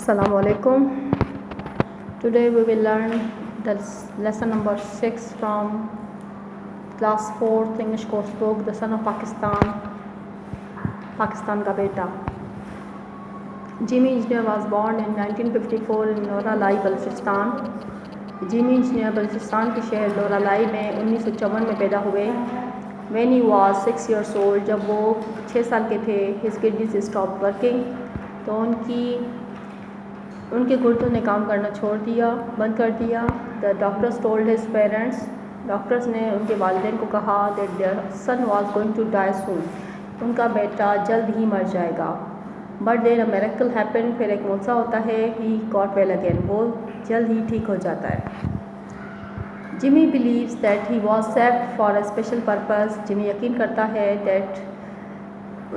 Assalamu alaikum. Today we will learn the lesson number 6 from class 4th English course book, The Son of Pakistan, Pakistan ka Beta. Jimmy Engineer was born in 1954 in Nora-Lai, Balochistan. Jimmy Engineer Balochistan کے شہر نورا-لائی میں 1954 میں پیدا ہوئے. When he was 6 years old, جب وہ 6 سال کے تھے, his kidneys stopped working. تو ان کے گردوں نے کام کرنا بند کر دیا. The doctors told his parents, doctors نے ان کے والدین کو کہا that their son was going to die soon. ان کا بیٹا جلد ہی مر جائے گا. But then a miracle happened. پھر ایک معجزہ ہوتا ہے. He got well again. وہ جلد ہی ٹھیک ہو جاتا ہے. Jimmy believes that he was saved for a special purpose. جمی یقین کرتا ہے that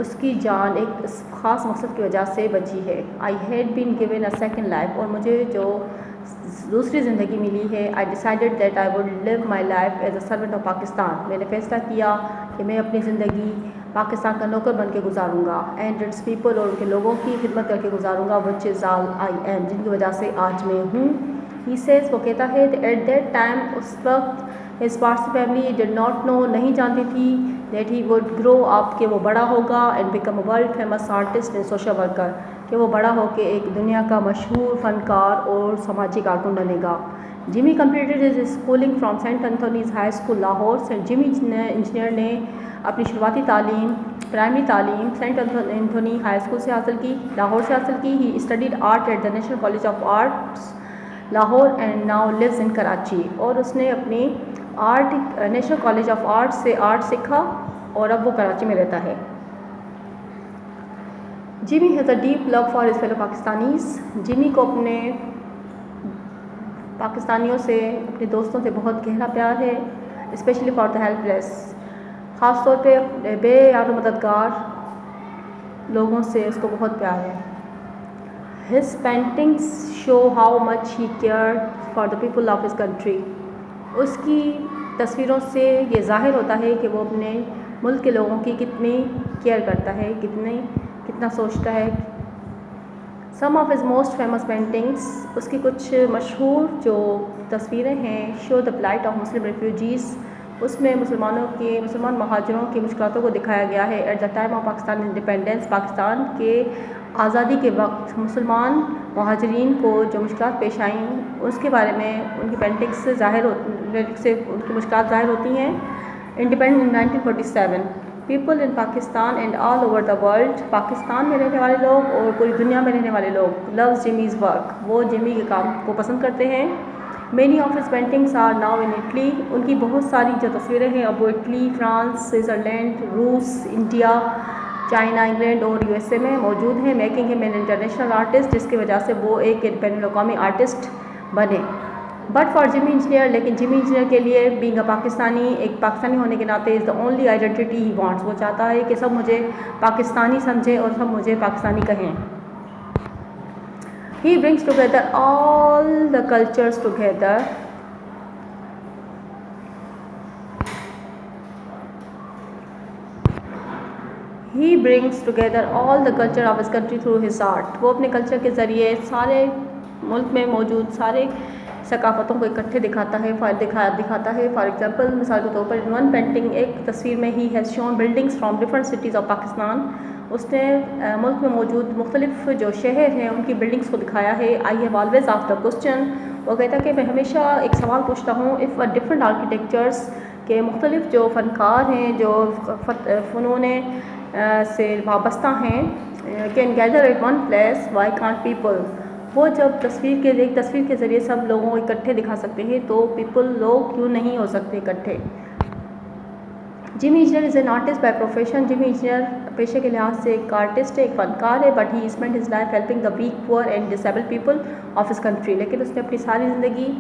اس کی جان ایک خاص مقصد کی وجہ سے بچی ہے. I had been given a second life. اور مجھے جو دوسری زندگی ملی ہے. I decided that I would live my life as a servant of Pakistan. میں نے فیصلہ کیا کہ میں اپنی زندگی پاکستان کا نوکر بن کے گزاروں گا. And its people, اور ان کے لوگوں کی خدمت کر کے گزاروں گا. Which is all I am, جن کی وجہ سے آج میں ہوں. He says, وہ کہتا ہے that at that time, اس وقت his Parsi family did not know, نہیں جانتی تھی that he would grow up, کہ وہ بڑا ہوگا and become a world famous artist and social worker, کہ وہ بڑا ہو کے ایک دنیا کا مشہور فنکار اور سماجی کارکن بنے گا. Jimmy completed his schooling from St. Anthony's High School, Lahore سے. Jimmy انجینئر نے اپنی شروعاتی تعلیم, پرائمری تعلیم سینٹ اینتھونی ہائی اسکول سے حاصل کی, لاہور سے حاصل کی. He studied art at the National College of Arts, Lahore, and now lives in Karachi. اور اس نے اپنی نیشنل کالج آف آرٹ سے آرٹ سیکھا اور اب وہ کراچی میں رہتا ہے. Jimmy has a deep love for his fellow Pakistanis. Jimmy کو اپنے پاکستانیوں سے, اپنے دوستوں سے بہت گہرا پیار ہے. اسپیشلی فار دا ہیلپ لیس, خاص طور پہ بے یار و مددگار لوگوں سے اس کو بہت پیار ہے. His paintings show how much he cared for the people of his country. اس کی تصویروں سے یہ ظاہر ہوتا ہے کہ وہ اپنے ملک کے لوگوں کی کتنی کیئر کرتا ہے, کتنا سوچتا ہے. Some of his most famous paintings, اس کی کچھ مشہور جو تصویریں ہیں, show the plight of Muslim refugees. اس میں مسلمان مہاجروں کی مشکلاتوں کو دکھایا گیا ہے. At the time of Pakistan independence, Pakistan کے آزادی کے وقت مسلمان مہاجرین کو جو مشکلات پیش آئیں, اس کے بارے میں ان کی پینٹنگس سے ان کی مشکلات ظاہر ہوتی ہیں. Independence in 1947. People in Pakistan and all over the world, Pakistan میں رہنے والے لوگ اور پوری دنیا میں رہنے والے لوگ, loves Jimmy's work. وہ جیمی کے کام کو پسند کرتے ہیں. Many of his paintings are now in Italy. ان کی بہت ساری جو تصویریں ہیں اب وہ اٹلی, فرانس, سوئٹزرلینڈ, روس, انڈیا, چائنا, انگلینڈ اور USA میں موجود ہیں. Making him an international artist, جس کی وجہ سے وہ ایک بین الاقوامی آرٹسٹ بنے. بٹ فار جیمی انجینئر, لیکن جیمی انجینئر کے لیے بینگ اے پاکستانی, ایک پاکستانی ہونے کے ناطے, is the only identity he wants. وہ چاہتا ہے کہ سب مجھے پاکستانی سمجھیں اور سب مجھے پاکستانی کہیں. He brings together all the cultures together. He brings together all the culture of his country through his art. وہ اپنے کلچر کے ذریعے سارے ملک میں موجود سارے ثقافتوں کو اکٹھے دکھاتا ہے. فار ایگزامپل, مثال کے طور پر, in one painting, ایک تصویر میں he has shown buildings from different cities of Pakistan. اس نے ملک میں موجود مختلف جو شہر ہیں ان کی بلڈنگس کو دکھایا ہے. I have always asked a question. وہ کہتا ہے کہ میں ہمیشہ ایک سوال پوچھتا ہوں, if a different architectures, کہ مختلف جو فنکار ہیں جو فنون سے وابستہ ہیں, can gather at one place, why can't people? وہ جب ایک تصویر کے ذریعے سب لوگوں کو اکٹھے دکھا سکتے ہیں تو لوگ کیوں نہیں ہو سکتے اکٹھے. Jimmy Engineer is an artist by profession. Jimmy Engineer پیشے کے لحاظ سے ایک آرٹسٹ ہے, ایک فنکار ہے. But he spend his life helping the weak, poor and disable people of his country. لیکن اس نے اپنی ساری زندگی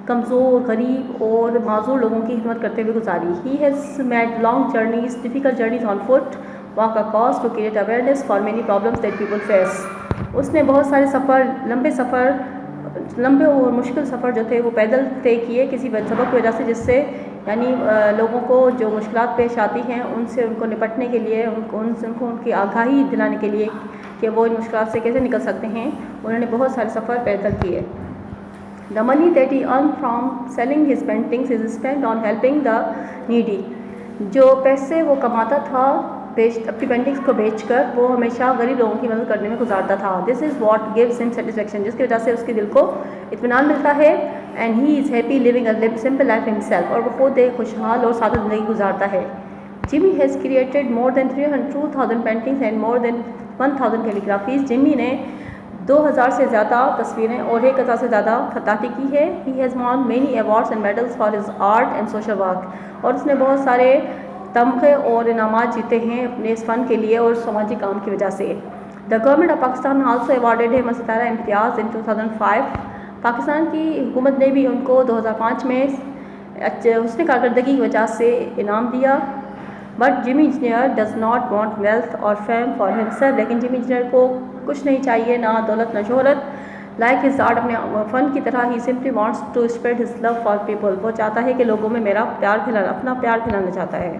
کمزور, غریب اور معذور لوگوں کی خدمت کرتے ہوئے گزاری. He has made long journeys, difficult journeys on foot, walk across to create awareness for many problems that people face. اس نے بہت سارے لمبے اور مشکل سفر جو تھے وہ پیدل طے کیے کسی سبب کی وجہ سے, جس سے یعنی لوگوں کو جو مشکلات پیش آتی ہیں ان سے ان کو نپٹنے کے لیے, ان کی آگاہی دلانے کے لیے کہ وہ ان مشکلات سے کیسے نکل سکتے ہیں. انہوں نے بہت سارے سفر پیدل کیے. The money that he earned from selling his paintings is spent on helping the needy. جو پیسے وہ کماتا تھا اپنی پینٹنگس کو بیچ کر وہ ہمیشہ غریب لوگوں کی مدد کرنے میں گزارتا تھا. This is what gives him satisfaction. جس کی وجہ سے اس کے دل کو اطمینان ملتا ہے. And he is happy living a simple life himself. اور وہ خود ایک خوشحال اور سادہ زندگی گزارتا ہے. Jimmy has created more than 302,000 paintings and more than 1,000 calligraphies. Jamie نے 2,000 سے زیادہ تصویریں اور 1,000 سے زیادہ خطاطی کی ہے. He has won many awards and medals for his art and social work. اور اس نے بہت سارے تمغے اور انعامات جیتے ہیں اپنے اس فن کے لیے اور سماجی کام کی وجہ سے. The government of Pakistan also awarded him a ستارہ امتیاز in 2005. پاکستان کی حکومت نے بھی ان کو 2005 میں حسن کارکردگی کی وجہ سے انعام دیا. But Jimmy Engineer does not want wealth or fame for himself. لیکن جیمی انجینئر کو کچھ نہیں چاہیے، نہ دولت نہ شہرت. Like his art، اپنے فن کی طرح he simply wants to spread his love for people. وہ چاہتا ہے کہ لوگوں میں میرا اپنا پیار پھیلانا چاہتا ہے.